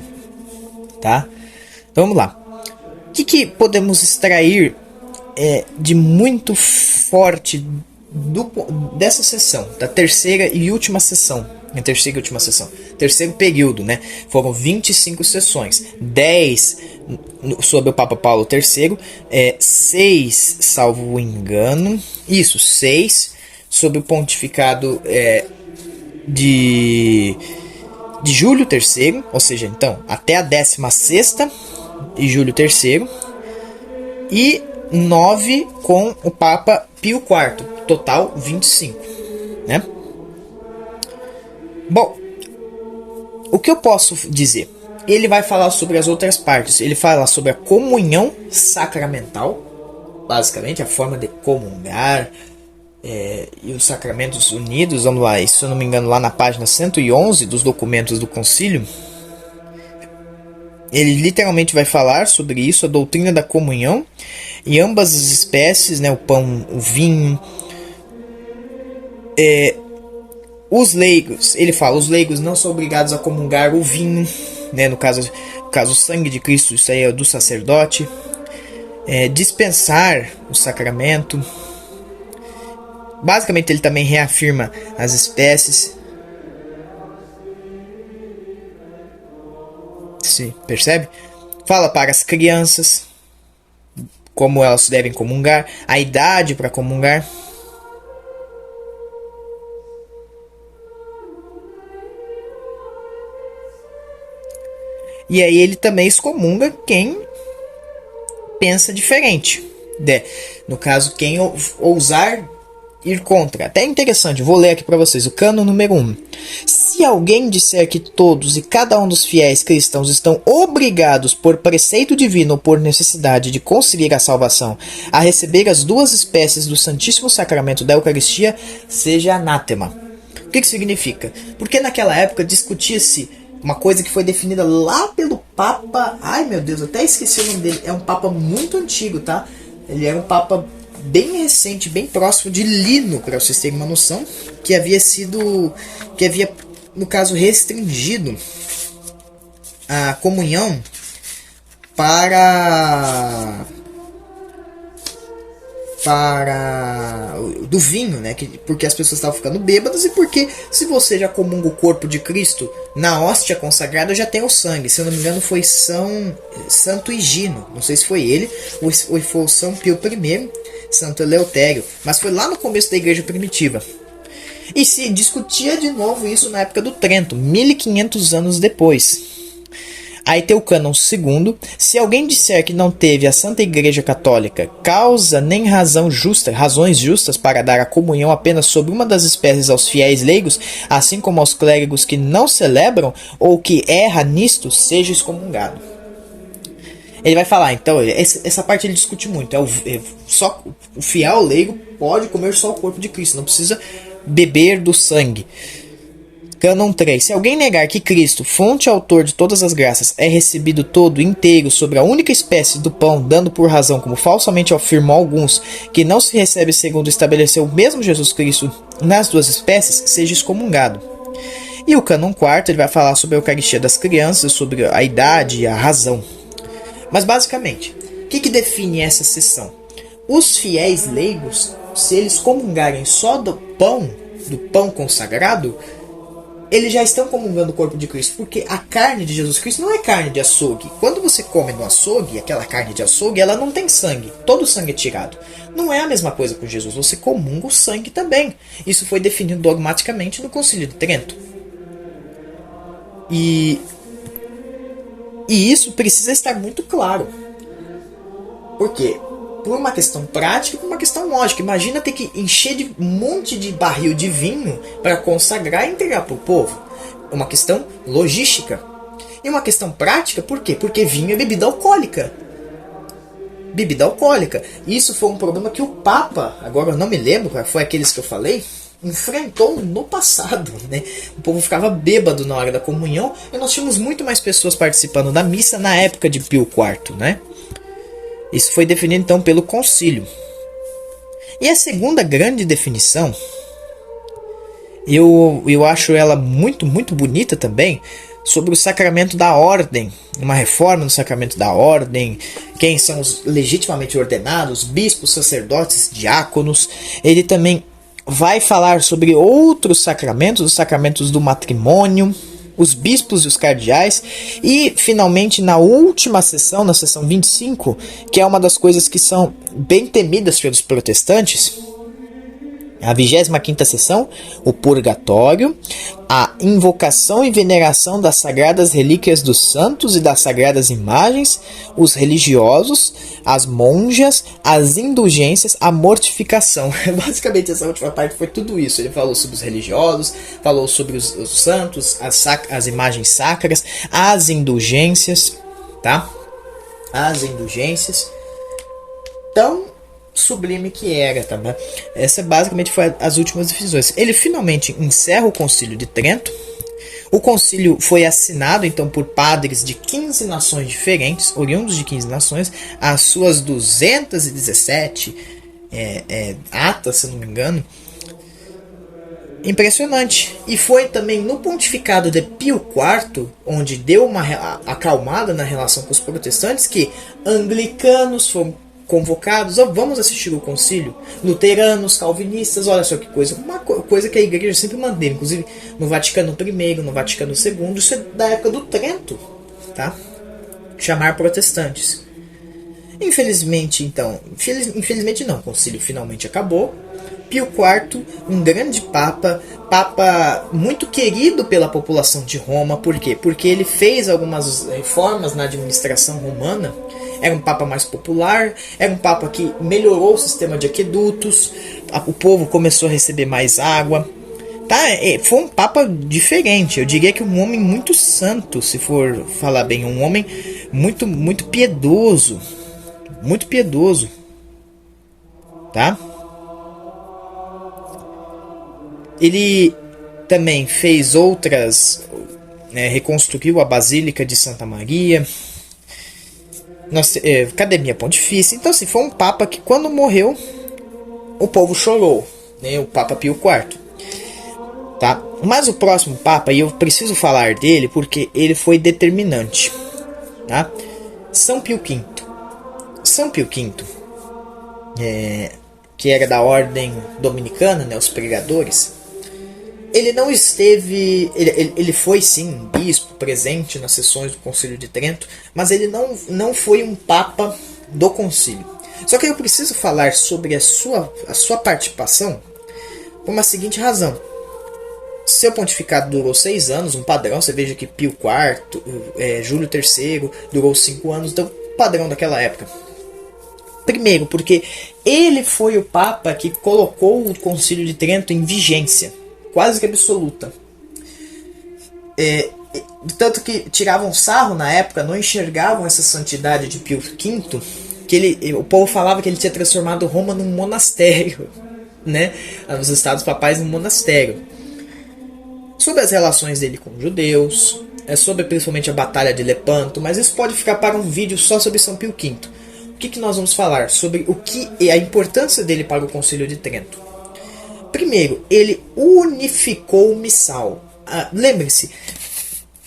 [SPEAKER 1] tá? Então vamos lá. O que podemos extrair de muito forte dessa sessão, da terceira e última sessão? Terceiro período, né? Foram 25 sessões, 10 sobre o Papa Paulo III, 6, salvo engano, 6 sobre o pontificado de Júlio III, ou seja, então, até a 16ª de Júlio III, e 9 com o Papa Pio IV, total 25, né? Bom, o que eu posso dizer? Ele vai falar sobre as outras partes, ele fala sobre a comunhão sacramental, basicamente a forma de comungar, e os sacramentos unidos. Vamos lá, se eu não me engano, lá na página 111 dos documentos do concílio, ele literalmente vai falar sobre isso, a doutrina da comunhão e ambas as espécies, né, o pão, o vinho. Os leigos, ele fala, os leigos não são obrigados a comungar o vinho, né, no caso o sangue de Cristo, isso aí é do sacerdote. Dispensar o sacramento. Basicamente ele também reafirma as espécies. Se percebe? Fala para as crianças como elas devem comungar, a idade para comungar. E aí ele também excomunga quem pensa diferente, no caso, quem ousar ir contra. Até interessante, vou ler aqui para vocês o cânon número 1. Se alguém disser que todos e cada um dos fiéis cristãos estão obrigados por preceito divino ou por necessidade de conseguir a salvação a receber as duas espécies do Santíssimo Sacramento da Eucaristia, seja anátema. O que significa? Porque naquela época discutia-se uma coisa que foi definida lá pelo Papa. Ai meu Deus, até esqueci o nome dele. É um Papa muito antigo, tá? Ele era um Papa bem recente, bem próximo de Lino, para vocês terem uma noção, que havia, no caso, restringido a comunhão do vinho, né? Porque as pessoas estavam ficando bêbadas e porque se você já comunga o corpo de Cristo na hóstia consagrada já tem o sangue. Se eu não me engano foi Santo Higino, não sei se foi ele ou foi o São Pio I, Santo Eleutério, mas foi lá no começo da igreja primitiva. E se discutia de novo isso na época do Trento, 1500 anos depois. Aí tem o cânon segundo. Se alguém disser que não teve a Santa Igreja Católica causa nem razões justas para dar a comunhão apenas sobre uma das espécies aos fiéis leigos, assim como aos clérigos que não celebram ou que erra nisto, seja excomungado. Ele vai falar, então, essa parte ele discute muito. Só o fiel leigo pode comer só o corpo de Cristo, não precisa beber do sangue. Cânon 3. Se alguém negar que Cristo, fonte e autor de todas as graças, é recebido todo inteiro sobre a única espécie do pão, dando por razão, como falsamente afirmam alguns, que não se recebe segundo estabeleceu o mesmo Jesus Cristo nas duas espécies, seja excomungado. E o cânon quarto ele vai falar sobre a Eucaristia das crianças, sobre a idade e a razão. Mas basicamente, o que define essa sessão? Os fiéis leigos, se eles comungarem só do pão consagrado, eles já estão comungando o corpo de Cristo, porque a carne de Jesus Cristo não é carne de açougue. Quando você come no açougue, aquela carne de açougue, ela não tem sangue, todo o sangue é tirado. Não é a mesma coisa com Jesus, você comunga o sangue também. Isso foi definido dogmaticamente no Concílio de Trento. E isso precisa estar muito claro. Por quê? Por uma questão prática e por uma questão lógica. Imagina ter que encher de um monte de barril de vinho para consagrar e entregar para o povo. É uma questão logística. E uma questão prática, por quê? Porque vinho é bebida alcoólica. Bebida alcoólica. Isso foi um problema que o Papa, agora eu não me lembro, foi aqueles que eu falei, enfrentou no passado, né? O povo ficava bêbado na hora da comunhão e nós tínhamos muito mais pessoas participando da missa na época de Pio IV, né? Isso foi definido então pelo concílio. E a segunda grande definição, eu acho ela muito bonita também, sobre o sacramento da ordem, uma reforma no sacramento da ordem, quem são os legitimamente ordenados, bispos, sacerdotes, diáconos. Ele também vai falar sobre outros sacramentos, os sacramentos do matrimônio, os bispos e os cardeais, e finalmente na última sessão, na sessão 25, que é uma das coisas que são bem temidas pelos protestantes, a 25ª sessão, o purgatório, a invocação e veneração das sagradas relíquias dos santos e das sagradas imagens, os religiosos, as monjas, as indulgências, a mortificação. Basicamente essa última parte foi tudo isso. Ele falou sobre os religiosos, falou sobre os santos, as imagens sacras, as indulgências, tá? As indulgências. Então, sublime que era, tá bom? Essa basicamente foi as últimas decisões. Ele finalmente encerra o Concílio de Trento. O concílio foi assinado então por padres de 15 nações diferentes, oriundos de 15 nações, as suas 217 atas, se não me engano. Impressionante. E foi também no pontificado de Pio IV, onde deu uma acalmada na relação com os protestantes, que anglicanos foram convocados, vamos assistir o concílio, luteranos, calvinistas, olha só que coisa, uma coisa que a igreja sempre manteve, inclusive no Vaticano I, no Vaticano II, isso é da época do Trento, tá? Chamar protestantes. Infelizmente, então, infelizmente não, o concílio finalmente acabou. Pio IV, um grande papa muito querido pela população de Roma. Por quê? Porque ele fez algumas reformas na administração romana. Era um papa mais popular, era um papa que melhorou o sistema de aquedutos, o povo começou a receber mais água. Tá? Foi um papa diferente, eu diria que um homem muito santo, se for falar bem, um homem muito piedoso, tá? Ele também fez outras, reconstruiu a Basílica de Santa Maria, Academia Pontifícia. Então assim, foi um papa que quando morreu o povo chorou, né? O Papa Pio IV, tá? Mas o próximo papa, e eu preciso falar dele porque ele foi determinante, tá? São Pio V, que era da ordem dominicana, né? Os pregadores. Ele não esteve, ele foi sim bispo, presente nas sessões do Concílio de Trento, mas ele não foi um papa do concílio. Só que eu preciso falar sobre a sua participação por uma seguinte razão. Seu pontificado durou 6 anos, um padrão, você veja que Pio IV, Júlio III durou 5 anos, então padrão daquela época. Primeiro, porque ele foi o papa que colocou o Concílio de Trento em vigência, quase que absoluta. Tanto que tiravam sarro na época, não enxergavam essa santidade de Pio V, que o povo falava que ele tinha transformado Roma num monastério, né? Os estados papais num monastério. Sobre as relações dele com os judeus, sobre principalmente a Batalha de Lepanto, mas isso pode ficar para um vídeo só sobre São Pio V. O que nós vamos falar? Sobre o que é a importância dele para o Concílio de Trento. Primeiro, ele unificou o missal. lembre-se,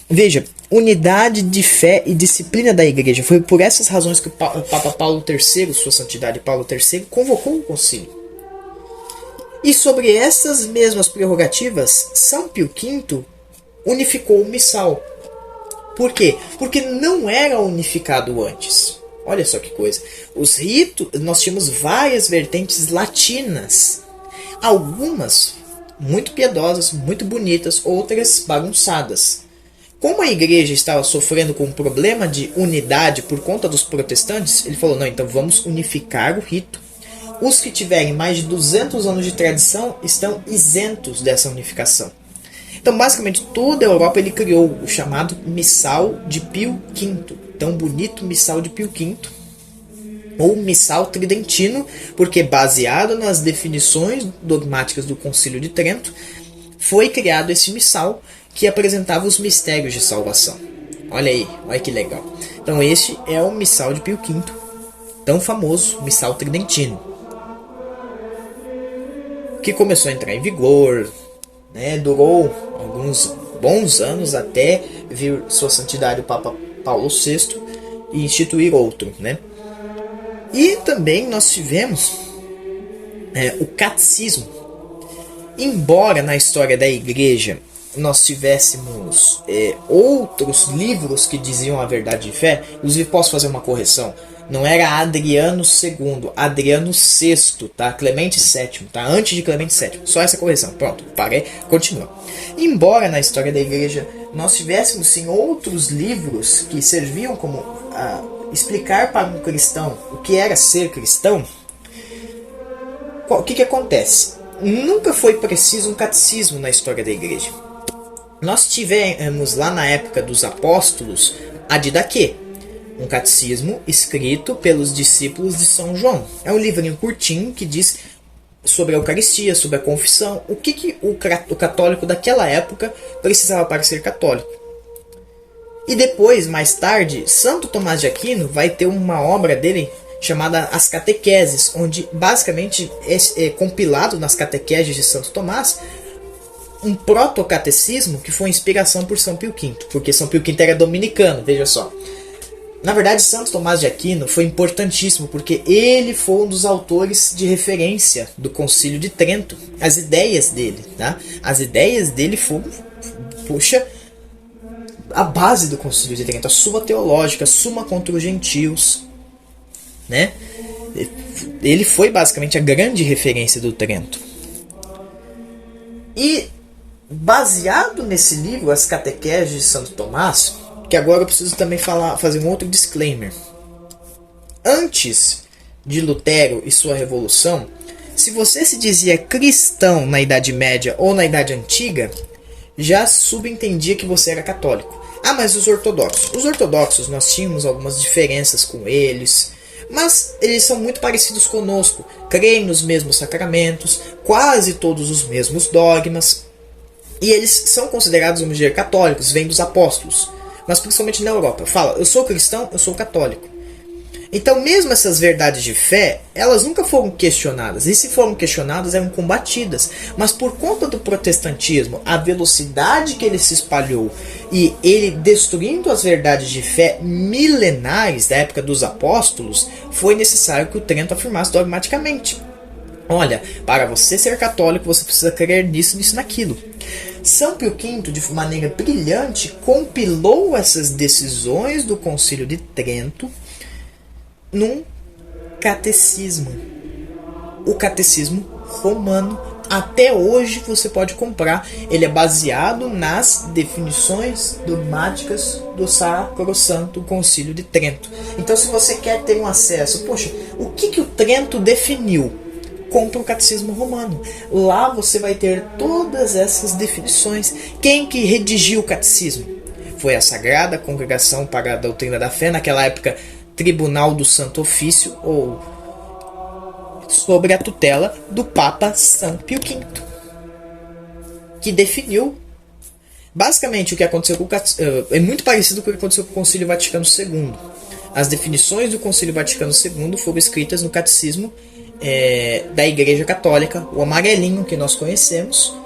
[SPEAKER 1] veja, unidade de fé e disciplina da igreja. Foi por essas razões que o Papa Paulo III, sua santidade Paulo III, convocou o concílio. E sobre essas mesmas prerrogativas, São Pio V unificou o missal. Por quê? Porque não era unificado antes. Olha só que coisa. Os ritos, nós tínhamos várias vertentes latinas. Algumas muito piedosas, muito bonitas, outras bagunçadas. Como a igreja estava sofrendo com um problema de unidade por conta dos protestantes, ele falou, não, então vamos unificar o rito. Os que tiverem mais de 200 anos de tradição estão isentos dessa unificação. Então, basicamente, toda a Europa ele criou o chamado Missal de Pio V. Tão bonito Missal de Pio V. Ou Missal Tridentino, porque baseado nas definições dogmáticas do Concílio de Trento, foi criado esse missal que apresentava os mistérios de salvação. Olha aí, olha que legal. Então este é o Missal de Pio V, tão famoso Missal Tridentino, que começou a entrar em vigor, né, durou alguns bons anos até vir Sua Santidade o Papa Paulo VI e instituir outro, né? E também nós tivemos o catecismo. Embora na história da igreja nós tivéssemos outros livros que diziam a verdade de fé, inclusive posso fazer uma correção, não era Adriano II, Adriano VI, tá? Clemente VII, tá? Antes de Clemente VII, só essa correção, pronto, parei, continua. Embora na história da igreja nós tivéssemos sim outros livros que serviam como explicar para um cristão o que era ser cristão, o que acontece? Nunca foi preciso um catecismo na história da igreja. Nós tivemos lá na época dos apóstolos a Didaquê, um catecismo escrito pelos discípulos de São João. É um livrinho curtinho que diz sobre a Eucaristia, sobre a confissão, o que o católico daquela época precisava para ser católico. E depois, mais tarde, Santo Tomás de Aquino vai ter uma obra dele chamada As Catequeses, onde basicamente é compilado nas catequeses de Santo Tomás um proto-catecismo que foi inspiração por São Pio V, porque São Pio V era dominicano, veja só. Na verdade, Santo Tomás de Aquino foi importantíssimo, porque ele foi um dos autores de referência do Concílio de Trento. As ideias dele, tá? As ideias dele foram, a base do Concílio de Trento, a Suma Teológica, Suma contra os Gentios, né? Ele foi basicamente a grande referência do Trento. E baseado nesse livro, As Catequeses de Santo Tomás, que agora eu preciso também fazer um outro disclaimer. Antes de Lutero e sua revolução, se você se dizia cristão na Idade Média ou na Idade Antiga, já subentendia que você era católico. Ah, mas os ortodoxos? Os ortodoxos, nós tínhamos algumas diferenças com eles, mas eles são muito parecidos conosco. Creem nos mesmos sacramentos, quase todos os mesmos dogmas, e eles são considerados, vamos dizer, católicos, vêm dos apóstolos. Mas principalmente na Europa. Fala, eu sou cristão, eu sou católico. Então mesmo essas verdades de fé, elas nunca foram questionadas. E se foram questionadas, eram combatidas. Mas por conta do protestantismo, a velocidade que ele se espalhou e ele destruindo as verdades de fé milenares da época dos apóstolos, foi necessário que o Trento afirmasse dogmaticamente. Olha, para você ser católico, você precisa crer nisso, nisso, naquilo. São Pio V, de maneira brilhante, compilou essas decisões do Concílio de Trento num catecismo. O catecismo romano, até hoje você pode comprar. Ele é baseado nas definições dogmáticas do Sacrosanto Concílio de Trento. Então, se você quer ter um acesso, poxa, o que o Trento definiu? Compra o Catecismo Romano. Lá você vai ter todas essas definições. Quem que redigiu o catecismo? Foi a Sagrada Congregação para a Doutrina da Fé, naquela época Tribunal do Santo Ofício, ou sobre a tutela do Papa São Pio V, que definiu basicamente o que aconteceu com o é muito parecido com o que aconteceu com o Concílio Vaticano II. As definições do Concílio Vaticano II foram escritas no Catecismo da Igreja Católica, o amarelinho que nós conhecemos,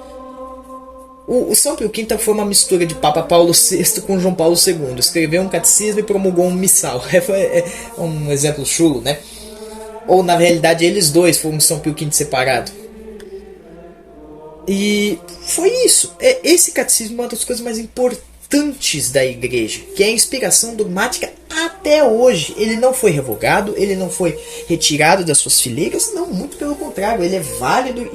[SPEAKER 1] O São Pio V foi uma mistura de Papa Paulo VI com João Paulo II. Escreveu um catecismo e promulgou um missal. É um exemplo chulo, né? Ou na realidade eles dois foram um São Pio V separado. E foi isso. Esse catecismo é uma das coisas mais importantes da igreja, que é a inspiração dogmática até hoje. Ele não foi revogado, ele não foi retirado das suas fileiras, não, muito pelo contrário, ele é válido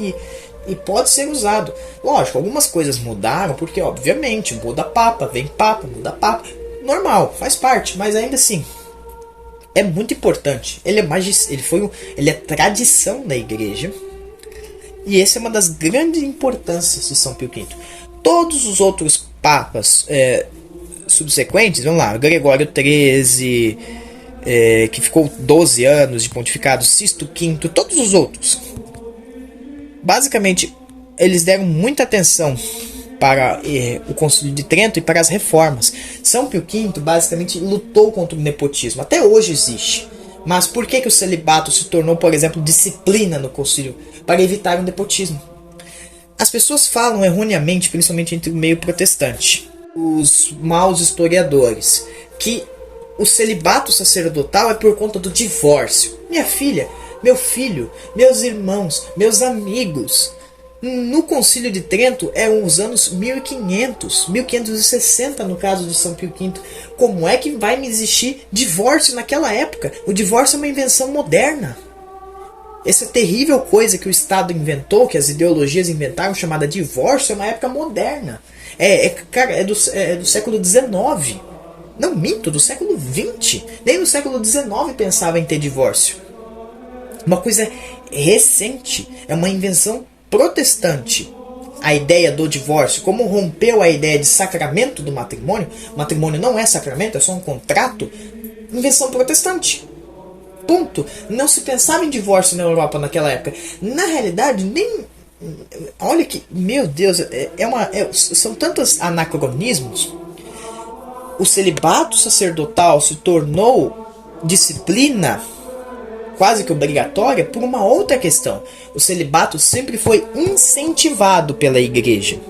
[SPEAKER 1] e pode ser usado. Lógico, algumas coisas mudaram, porque obviamente muda papa, vem papa, muda papa. Normal, faz parte, mas ainda assim é muito importante. Ele é tradição da igreja. E essa é uma das grandes importâncias de São Pio V. Todos os outros papas subsequentes, vamos lá, Gregório XIII, que ficou 12 anos de pontificado, Sisto V, todos os outros, basicamente, eles deram muita atenção para o Concílio de Trento e para as reformas. São Pio V basicamente lutou contra o nepotismo. Até hoje existe. Mas por que o celibato se tornou, por exemplo, disciplina no concílio? Para evitar o nepotismo. As pessoas falam erroneamente, principalmente entre o meio protestante, os maus historiadores, que o celibato sacerdotal é por conta do divórcio. Minha filha, meu filho, meus irmãos, meus amigos. No Concílio de Trento eram os anos 1500, 1560 no caso de São Pio V. Como é que vai existir divórcio naquela época? O divórcio é uma invenção moderna. Essa terrível coisa que o Estado inventou, que as ideologias inventaram, chamada divórcio, é uma época moderna. É do século XIX. Não minto, do século XX. Nem no século XIX pensava em ter divórcio. Uma coisa recente, é uma invenção protestante. A ideia do divórcio, como rompeu a ideia de sacramento do matrimônio. O matrimônio não é sacramento, é só um contrato. Invenção protestante. Ponto. Não se pensava em divórcio na Europa naquela época. Na realidade, nem... Olha que... Meu Deus, são tantos anacronismos. O celibato sacerdotal se tornou disciplina quase que obrigatória por uma outra questão. O celibato sempre foi incentivado pela igreja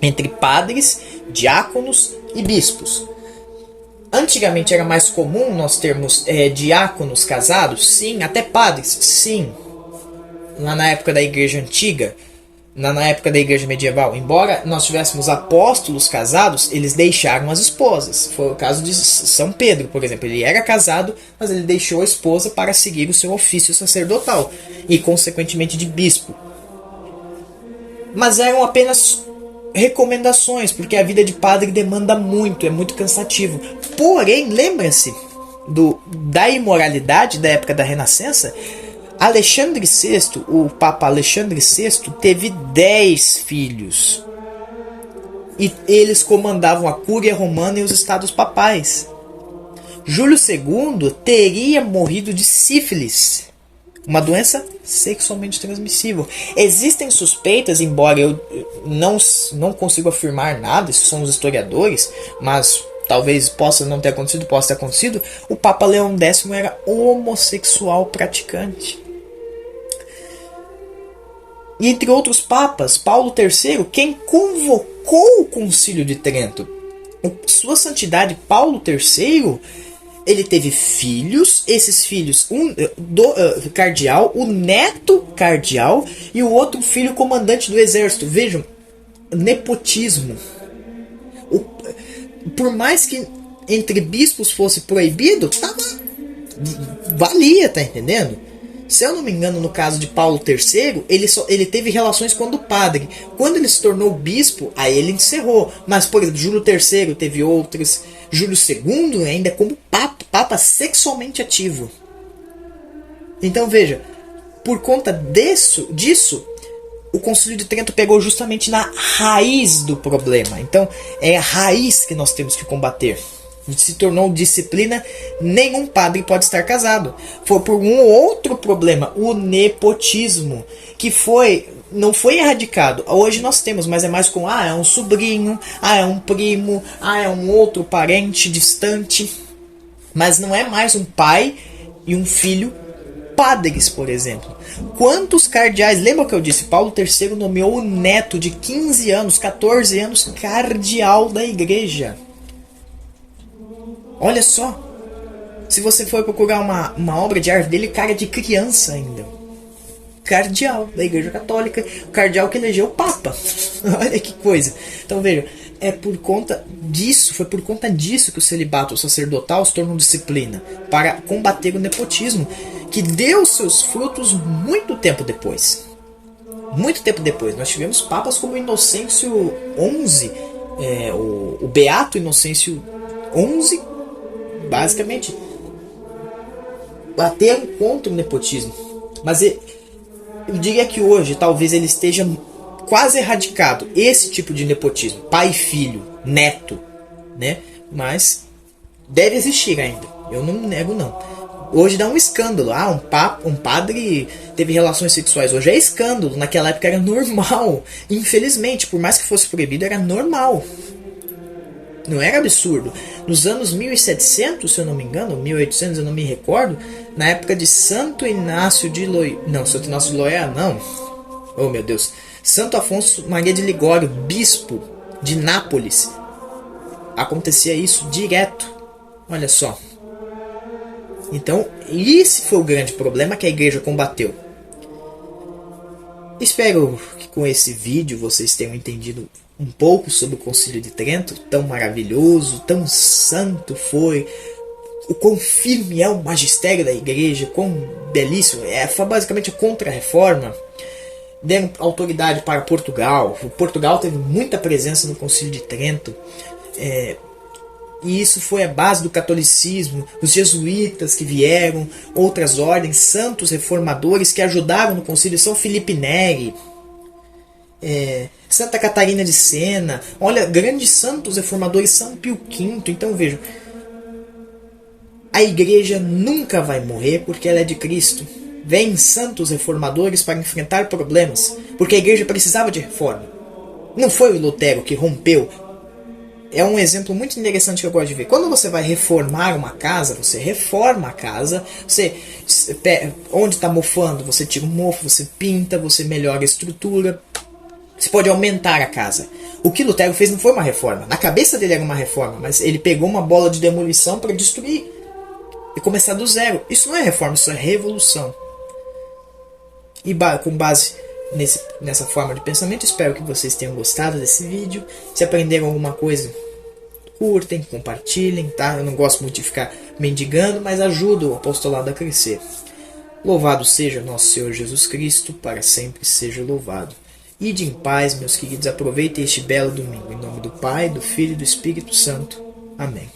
[SPEAKER 1] entre padres, diáconos e bispos. Antigamente era mais comum nós termos diáconos casados, sim, até padres, sim. Lá na época da igreja antiga, na época da igreja medieval, embora nós tivéssemos apóstolos casados, eles deixaram as esposas. Foi o caso de São Pedro, por exemplo. Ele era casado, mas ele deixou a esposa para seguir o seu ofício sacerdotal e, consequentemente, de bispo. Mas eram apenas recomendações, porque a vida de padre demanda muito, é muito cansativo. Porém, lembra-se da imoralidade da época da Renascença. Alexandre VI, o Papa Alexandre VI, teve 10 filhos. E eles comandavam a Cúria Romana e os estados papais. Júlio II teria morrido de sífilis, uma doença sexualmente transmissível. Existem suspeitas, embora eu não consigo afirmar nada, isso são os historiadores, mas talvez possa não ter acontecido, possa ter acontecido. O Papa Leão X era homossexual praticante. E entre outros papas, Paulo III, quem convocou o Concílio de Trento. Sua Santidade Paulo III, ele teve filhos, esses filhos, cardeal, o neto cardeal e o outro filho comandante do exército. Vejam, nepotismo. Por mais que entre bispos fosse proibido, valia, tá entendendo? Se eu não me engano, no caso de Paulo III, ele teve relações com o padre. Quando ele se tornou bispo, aí ele encerrou. Mas, por exemplo, Júlio III teve outras. Júlio II ainda como papa sexualmente ativo. Então veja, por conta disso, o Concílio de Trento pegou justamente na raiz do problema. Então é a raiz que nós temos que combater. Se tornou disciplina, nenhum padre pode estar casado. Foi por um outro problema, o nepotismo, que não foi erradicado. Hoje nós temos, mas é mais com é um sobrinho, é um primo, é um outro parente distante. Mas não é mais um pai e um filho padres, por exemplo. Quantos cardeais, lembra que eu disse? Paulo III nomeou o neto de 15 anos, 14 anos, cardeal da igreja. Olha só. Se você for procurar uma obra de arte dele, cara de criança ainda. Cardeal da igreja católica, o cardeal que elegeu o papa. Olha que coisa. Então veja, foi por conta disso que o celibato sacerdotal se tornou disciplina, para combater o nepotismo, que deu seus frutos muito tempo depois. Muito tempo depois. Nós tivemos papas como Inocêncio XI, o Beato Inocêncio XI, basicamente, bateram contra o nepotismo. Mas eu diria que hoje talvez ele esteja quase erradicado, esse tipo de nepotismo, pai e filho, neto, né? Mas deve existir ainda, eu não nego não. Hoje dá um escândalo, um padre teve relações sexuais, hoje é escândalo, naquela época era normal, infelizmente, por mais que fosse proibido, era normal. Não era absurdo. Nos anos 1700, se eu não me engano, 1800, eu não me recordo, na época de Santo Inácio de Loyola, não, Santo Inácio de Loyola não, oh meu Deus, Santo Afonso Maria de Ligório, bispo de Nápoles, acontecia isso direto. Olha só. Então, esse foi o grande problema que a igreja combateu. Espero que com esse vídeo vocês tenham entendido um pouco sobre o Concílio de Trento, tão maravilhoso, tão santo foi, o quão firme é o magistério da igreja, quão belíssimo, foi basicamente a contra-reforma, deram autoridade para Portugal. Portugal teve muita presença no Concílio de Trento, e isso foi a base do catolicismo, os jesuítas que vieram, outras ordens, santos reformadores que ajudaram no concílio, São Felipe Neri, Santa Catarina de Sena, olha, grandes santos reformadores, São Pio V. Então vejam, a igreja nunca vai morrer porque ela é de Cristo. Vêm santos reformadores para enfrentar problemas, porque a igreja precisava de reforma. Não foi o Lutero que rompeu. É um exemplo muito interessante que eu gosto de ver. Quando você vai reformar uma casa, você reforma a casa, onde está mofando, você tira o mofo, você pinta, você melhora a estrutura, você pode aumentar a casa. O que Lutero fez não foi uma reforma. Na cabeça dele era uma reforma, mas ele pegou uma bola de demolição para destruir e começar do zero. Isso não é reforma, isso é revolução. E com base nessa forma de pensamento, espero que vocês tenham gostado desse vídeo. Se aprenderam alguma coisa, curtem, compartilhem, tá? Eu não gosto muito de ficar mendigando, mas ajuda o apostolado a crescer. Louvado seja nosso Senhor Jesus Cristo, para sempre seja louvado. Ide em paz, meus queridos, aproveitem este belo domingo. Em nome do Pai, do Filho e do Espírito Santo. Amém.